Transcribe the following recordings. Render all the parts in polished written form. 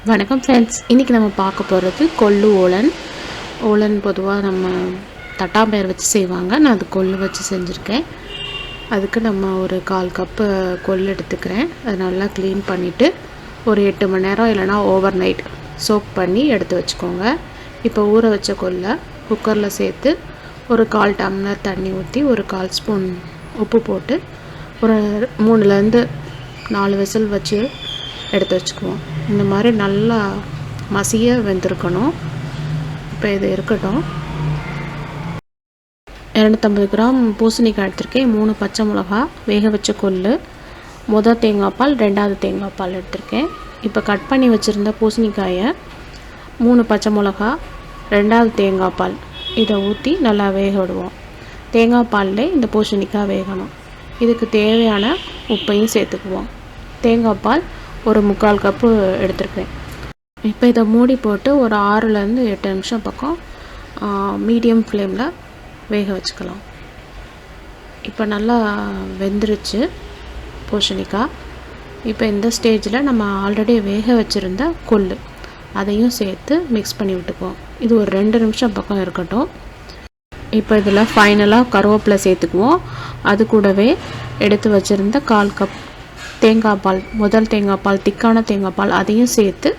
வணக்கம் ஃப்ரெண்ட்ஸ், இன்றைக்கி நம்ம பார்க்க போகிறது கொள்ளு ஓலன். ஓலன் பொதுவாக நம்ம தட்டாம்பயிர் வச்சு செய்வாங்க. நான் அது கொள்ளு வச்சு செஞ்சுருக்கேன். அதுக்கு நம்ம ஒரு 1/4 கப்பு கொள்ளு எடுத்துக்கிறேன். அது நல்லா க்ளீன் பண்ணிவிட்டு ஒரு 8 மணி நேரம் இல்லைனா ஓவர் நைட் சோக் பண்ணி எடுத்து வச்சுக்கோங்க. இப்போ ஊற வச்ச கொள்ளை குக்கரில் சேர்த்து ஒரு 1/4 டம்ளர் தண்ணி ஊற்றி ஒரு 1/4 ஸ்பூன் உப்பு போட்டு ஒரு 3லேருந்து 4 விசில் வச்சு எடுத்து வச்சுக்குவோம். இந்த மாதிரி நல்லா மசிய வெந்திருக்கணும். இப்போ இது இருக்கட்டும். 250 கிராம் பூசணிக்காய் எடுத்திருக்கேன். 3 பச்சை மிளகா, வேக வச்ச கொள்ளு, முதல் தேங்காய் பால், 2வது தேங்காய் பால் எடுத்திருக்கேன். இப்போ கட் பண்ணி வச்சுருந்த பூசணிக்காயை 3 பச்சை மிளகா, 2வது தேங்காய் பால் இதை ஊற்றி நல்லா வேக விடுவோம். தேங்காய் பால்லே இந்த பூசணிக்காய் வேகணும். இதுக்கு தேவையான உப்பையும் சேர்த்துக்குவோம். தேங்காய் பால் ஒரு 3/4 கப்பு எடுத்துருக்கேன். இப்போ இதை மூடி போட்டு ஒரு 6லேருந்து 8 நிமிஷம் பக்கம் மீடியம் ஃப்ளேமில் வேக வச்சுக்கலாம். இப்போ நல்லா வெந்துருச்சு பூசணிக்காய். இப்போ இந்த ஸ்டேஜில் நம்ம ஆல்ரெடி வேக வச்சுருந்த கொள்ளு அதையும் சேர்த்து மிக்ஸ் பண்ணி விட்டுக்குவோம். இது ஒரு 2 நிமிஷம் பக்கம் இருக்கட்டும். இப்போ இதில் ஃபைனலாக கருவேப்பிலை சேர்த்துக்குவோம். அது கூடவே எடுத்து வச்சுருந்த 1/4 கப் தேங்காய் பால், முதல் தேங்காய் பால், திக்கான தேங்காய் பால் அதையும் சேர்த்து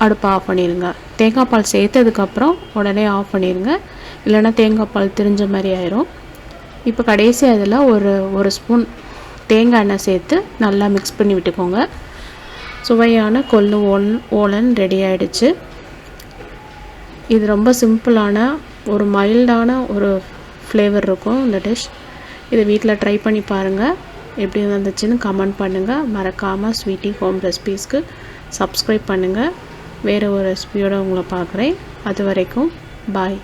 அடுப்பை ஆஃப் பண்ணிடுங்க. தேங்காய் பால் சேர்த்ததுக்கப்புறம் உடனே ஆஃப் பண்ணிடுங்க, இல்லைன்னா தேங்காய் பால் திரிஞ்ச மாதிரி ஆயிரும். இப்போ கடைசி அதில் ஒரு ஸ்பூன் தேங்காய் எண்ணெய் சேர்த்து நல்லா மிக்ஸ் பண்ணி விட்டுக்கோங்க. சுவையான கொள்ளு ஓலன் ரெடி ஆகிடுச்சு. இது ரொம்ப சிம்பிளான ஒரு மைல்டான ஒரு ஃப்ளேவர் இருக்கும் இந்த டிஷ். இதை வீட்டில் ட்ரை பண்ணி பாருங்கள். எப்படி வந்துச்சுன்னு கமெண்ட் பண்ணுங்கள். மறக்காமல் ஸ்வீட்டி ஹோம் ரெசிபீஸ்க்கு சப்ஸ்கிரைப் பண்ணுங்கள். வேறு ஒரு ரெசிபியோடு உங்களை பார்க்குறேன். அது வரைக்கும் பாய்.